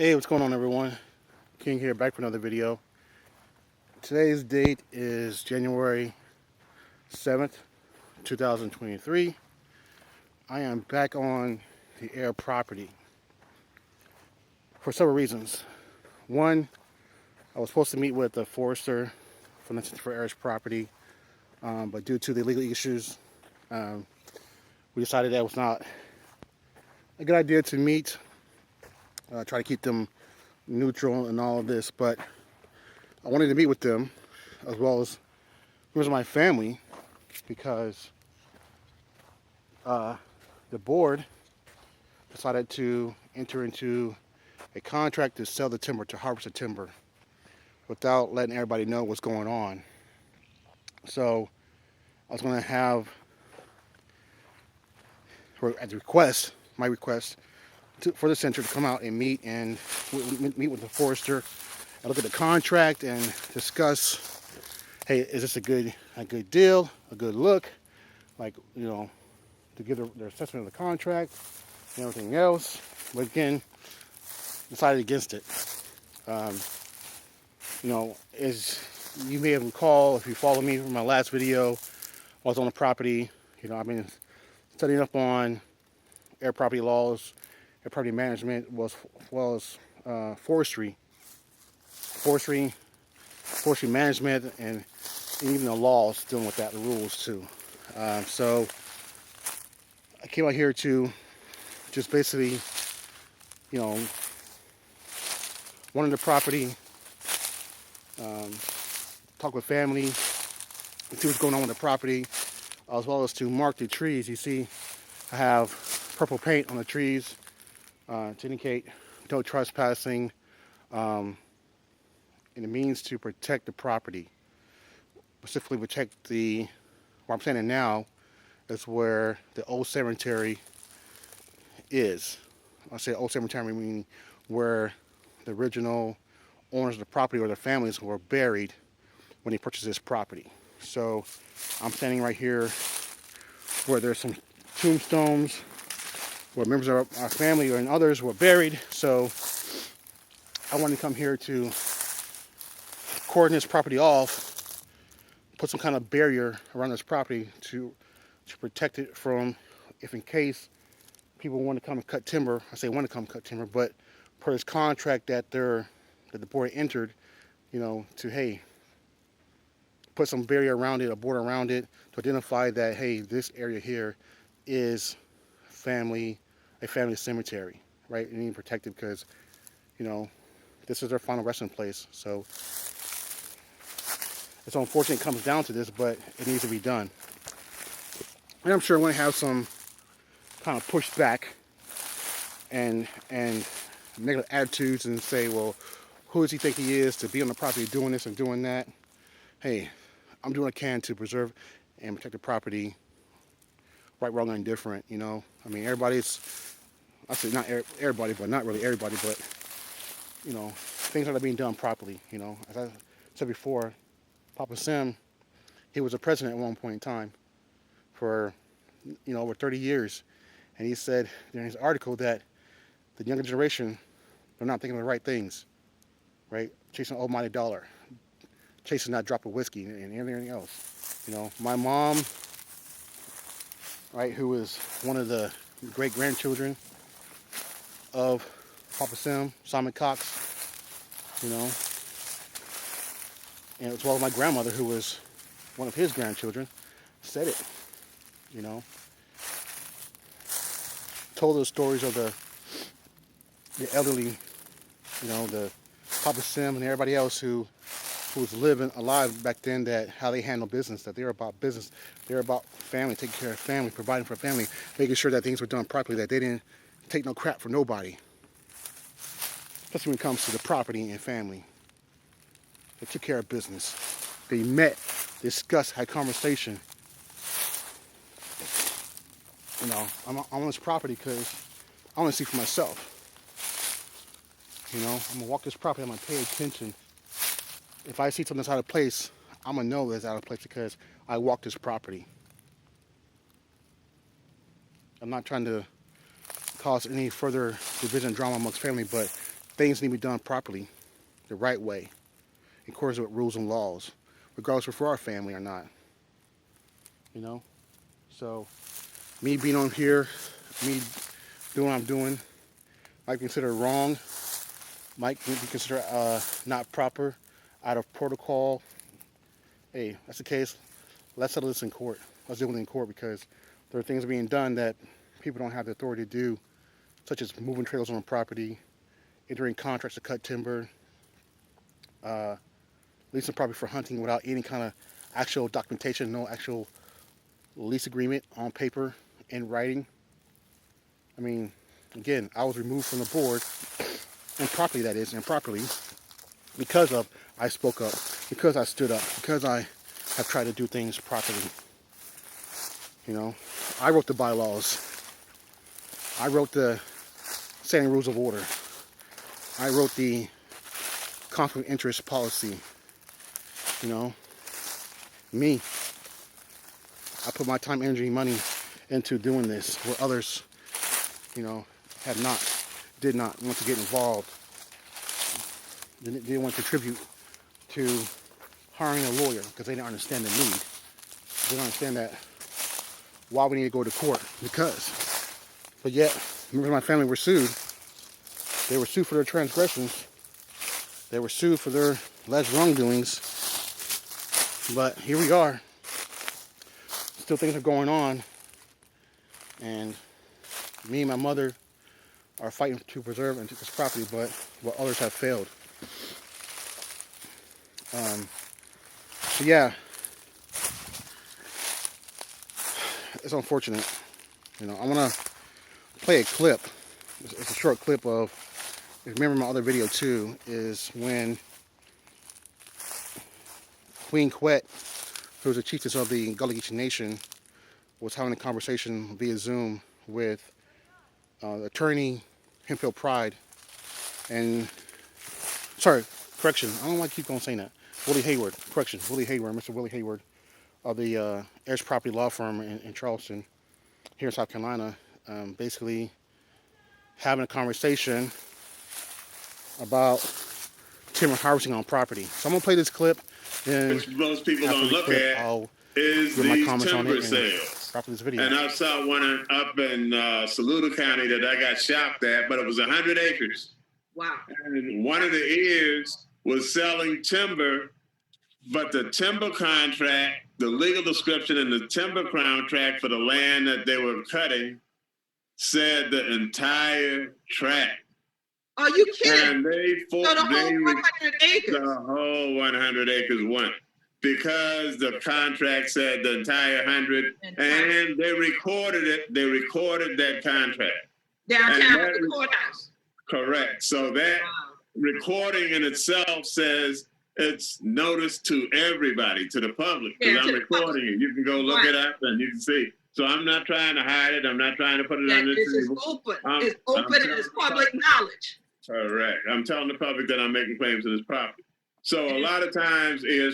Hey, what's going on, everyone? King here, back for another video. Today's date is January 7th, 2023. I am back on the Heir property for several reasons. One, I was supposed to meet with the forester for Heir's property, but due to the legal issues, we decided that was not a good idea to meet. Try to keep them neutral in all of this, but I wanted to meet with them as well as members of my family because the board decided to enter into a contract to sell the timber, to harvest the timber, without letting everybody know what's going on. So I was going to have, at my request, for the center to come out and meet with the forester and look at the contract and discuss, hey, is this a good deal, a good look, like, to give their assessment of the contract and everything else. But again, decided against it. As you may have recalled, if you follow me from my last video, I was on the property. I've been studying up on Heir property laws, Heir property management, as well as forestry management, and even the laws dealing with that, the rules too. So I came out here to just basically, wanted the property, talk with family, and see what's going on with the property, as well as to mark the trees. You see, I have purple paint on the trees to indicate no trespassing, and it means to protect the property. Specifically protect where I'm standing now is where the old cemetery is. I say old cemetery, meaning where the original owners of the property or their families were buried when they purchased this property. So I'm standing right here where there's some tombstones where members of our family and others were buried. So I wanted to come here to cordon this property off, put some kind of barrier around this property to protect it from, if in case people want to come and cut timber. I say want to come cut timber, but per this contract that the board entered, to, hey, put some barrier around it, a border around it, to identify that, hey, this area here is a family cemetery, right? And need protected because, this is their final resting place. So it's unfortunate it comes down to this, but it needs to be done. And I'm sure we're going to have some kind of pushback and negative attitudes and say, well, who does he think he is to be on the property doing this and doing that? Hey, I'm doing what I can to preserve and protect the property, right, wrong, and indifferent. I mean, I say not everybody, but not really everybody, but, things are being done properly. As I said before, Papa Sim, he was a president at one point in time for, over 30 years. And he said in his article that the younger generation, they're not thinking of the right things, right? Chasing the almighty dollar, chasing that drop of whiskey and everything else. My mom, right, who was one of the great-grandchildren of Papa Sim, Simon Cox, and as well as my grandmother, who was one of his grandchildren, said it, told the stories of the elderly, the Papa Sim and everybody else who was living alive back then, that how they handled business, that they were about business, they were about family, taking care of family, providing for family, making sure that things were done properly, that they didn't take no crap from nobody, especially when it comes to the property and family. They took care of business. They met, discussed, had conversation. I'm on this property because I want to see for myself. I'm going to walk this property, I'm going to pay attention. If I see something that's out of place, I'm going to know it's out of place because I walked this property. I'm not trying to cause any further division and drama amongst family, but things need to be done properly, the right way, in accordance with rules and laws, regardless if we're our family or not. You know? So, me being on here, me doing what I'm doing, might be considered wrong, might be considered not proper, out of protocol. Hey, that's the case. Let's settle this in court. Let's deal with it in court, because there are things being done that people don't have the authority to do, such as moving trailers on property, entering contracts to cut timber, leasing property for hunting without any kind of actual documentation, no actual lease agreement on paper in writing. I mean, again, I was removed from the board, improperly that is, improperly, because of I spoke up, because I stood up, because I have tried to do things properly. You know, I wrote the bylaws. I wrote the standing rules of order. I wrote the conflict of interest policy. You know, me. I put my time, energy, money into doing this, where others, you know, did not want to get involved. Didn't want to contribute to hiring a lawyer because they didn't understand the need. They don't understand that why we need to go to court, but yet, members of my family were sued. They were sued for their transgressions. They were sued for their alleged wrongdoings. But here we are. Still things are going on. And me and my mother are fighting to preserve and this property, but while others have failed. So yeah, it's unfortunate. You know, I want to play a clip. It's a short clip of, if you remember my other video too, is when Queen Quet, who's the chiefess of the Gullah Geechee Nation, was having a conversation via Zoom with attorney Hemphill Pride and, sorry, correction, I don't know why I keep on saying that. Willie Hayward, correction, Willie Hayward, Mr. Willie Hayward of the Heirs Property Law Firm in Charleston, here in South Carolina, basically having a conversation about timber harvesting on property. So I'm gonna play this clip, and which most people don't look at, I'll is give my these comments on timber it sales. after this video. And I saw one up in Saluda County that I got shopped at, but it was 100 acres. Wow. And one of the heirs was selling timber, but the timber contract, the legal description in the timber contract for the land that they were cutting said the entire tract. Are you kidding? And they So the whole 100 acres. The whole 100 acres went, because the contract said the entire 100, and they recorded it. They recorded that contract Downtown at the courthouse. Correct. So that recording in itself says it's notice to everybody, to the public, because I'm recording it. You can go look it up and you can see. So I'm not trying to hide it. I'm not trying to put it on the table. It's open. It's open and it's public knowledge. Correct. I'm telling the public that I'm making claims to this property. So a lot of times, in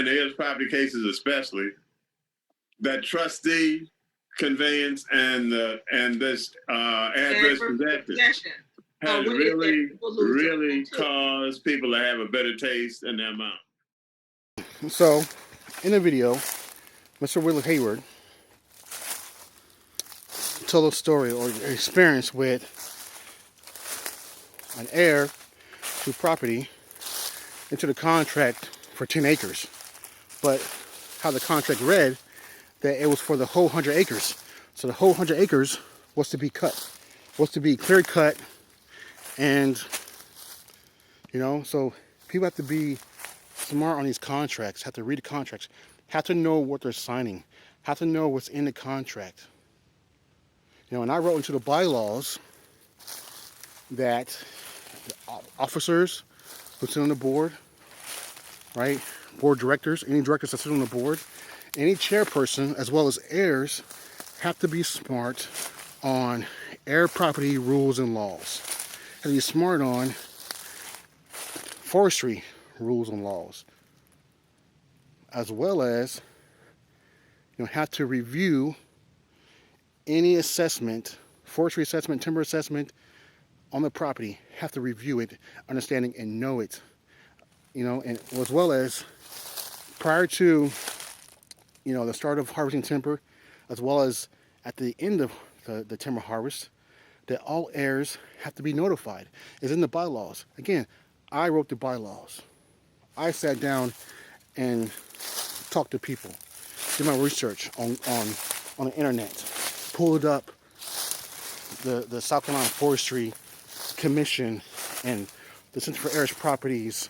heirs property cases especially, that trustee conveyance and this adverse possession has really caused people to have a better taste in their mouth. So, in the video, Mr. Willie Hayward told a story or experience with an heir to property into the contract for 10 acres. But how the contract read, that it was for the whole 100 acres. So the whole 100 acres was to be cut, was to be clear cut. And, you know, so people have to be smart on these contracts, have to read the contracts, have to know what they're signing, have to know what's in the contract. You know, and I wrote into the bylaws that the officers who sit on the board, right, board directors, any directors that sit on the board, any chairperson, as well as heirs, have to be smart on heir property rules and laws. Have to be smart on forestry rules and laws, as well as, you know, have to review any assessment, forestry assessment, timber assessment on the property have to review it, understanding and know it, and as well as prior to, the start of harvesting timber, as well as at the end of the timber harvest, that all heirs have to be notified. It's in the bylaws. Again, I wrote the bylaws. I sat down and talked to people, did my research on the internet, pulled up the South Carolina Forestry Commission and the Center for Heirs Properties,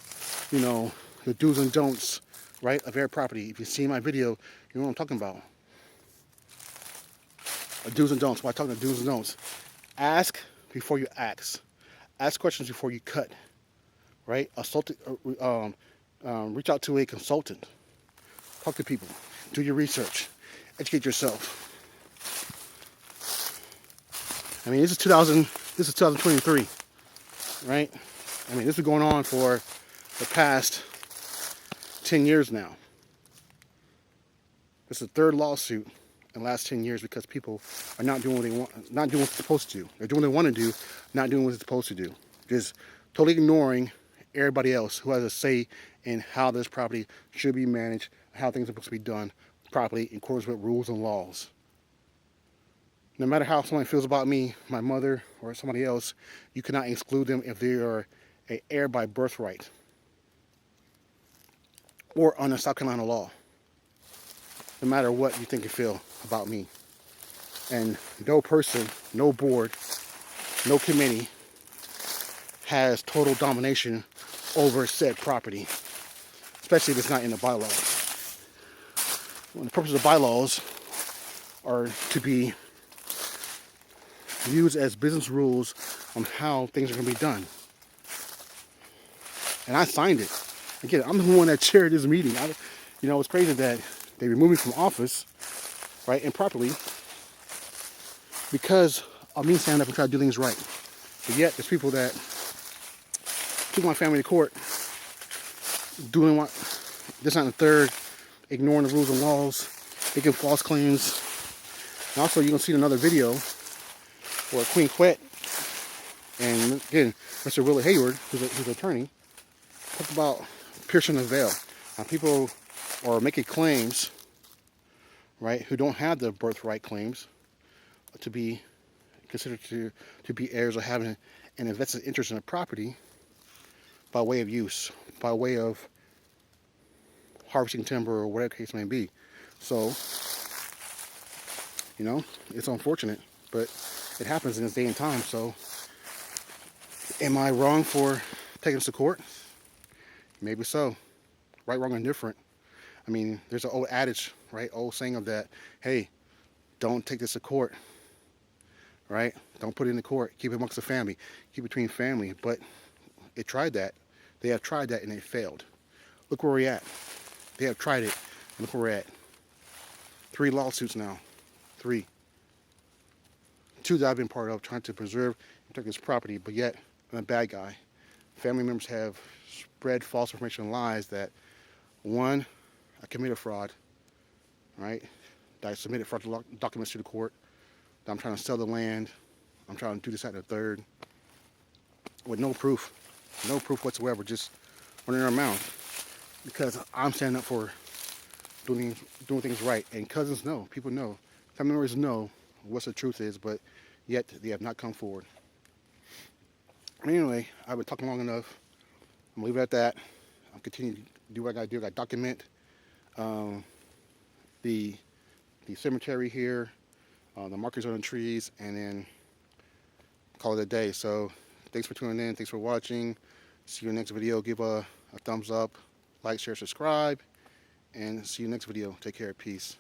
the do's and don'ts, right, of heir property. If you see my video, you know what I'm talking about. Do's and don'ts. Why I'm talking about do's and don'ts? Ask before you ask. Ask questions before you cut, right? Reach out to a consultant. Talk to people. Do your research. Educate yourself. I mean, this is 2023, right? I mean, this is going on for the past 10 years now. This is the third lawsuit in the last 10 years because people are not doing what they want, not doing what they're supposed to do. They're doing what they want to do, not doing what they're supposed to do. Just totally ignoring everybody else who has a say in how this property should be managed, how things are supposed to be done properly in accordance with rules and laws. No matter how someone feels about me, my mother, or somebody else, you cannot exclude them if they are an heir by birthright or under South Carolina law. No matter what you think and feel about me. And no person, no board, no committee has total domination over said property, especially if it's not in the bylaws. When the purpose of the bylaws are to be used as business rules on how things are going to be done. And I signed it. Again, I'm the one that chaired this meeting. It's crazy that they removed me from office, right, improperly, because of me standing up and trying to do things right. But yet, there's people that took my family to court, doing what, this, not, and the third, ignoring the rules and laws, making false claims. And also, you can see another video where Queen Quet and, again, Mr. Willie Hayward, who's an attorney, talked about piercing the veil. People are making claims, right, who don't have the birthright claims to be considered to be heirs or having an invested interest in a property by way of use, by way of harvesting timber or whatever the case may be. So, it's unfortunate, but it happens in this day and time. So, am I wrong for taking this to court? Maybe so. Right, wrong, and different. I mean, there's an old adage, right? Old saying of that, hey, don't take this to court, right? Don't put it in the court. Keep it amongst the family. Keep it between family. But it tried that. They have tried that and it failed. Look where we're at. They have tried it and look where we're at. 3 lawsuits now. 3. 2 that I've been part of, trying to preserve and protect this property, but yet I'm a bad guy. Family members have spread false information and lies that, 1, I committed fraud, right? That I submitted fraudulent documents to the court. That I'm trying to sell the land. I'm trying to do this, that, and the third. With no proof whatsoever, just running their mouth. Because I'm standing up for doing things right. And cousins know, people know, family members know what the truth is, but yet they have not come forward. Anyway, I've been talking long enough. I'm gonna leave it at that. I'll continue to do what I gotta do. I gotta document the cemetery here, the markers on the trees, and then call it a day. So thanks for tuning in. Thanks for watching. See you in the next video. Give a thumbs up, like, share, subscribe, and see you next video. Take care. Peace.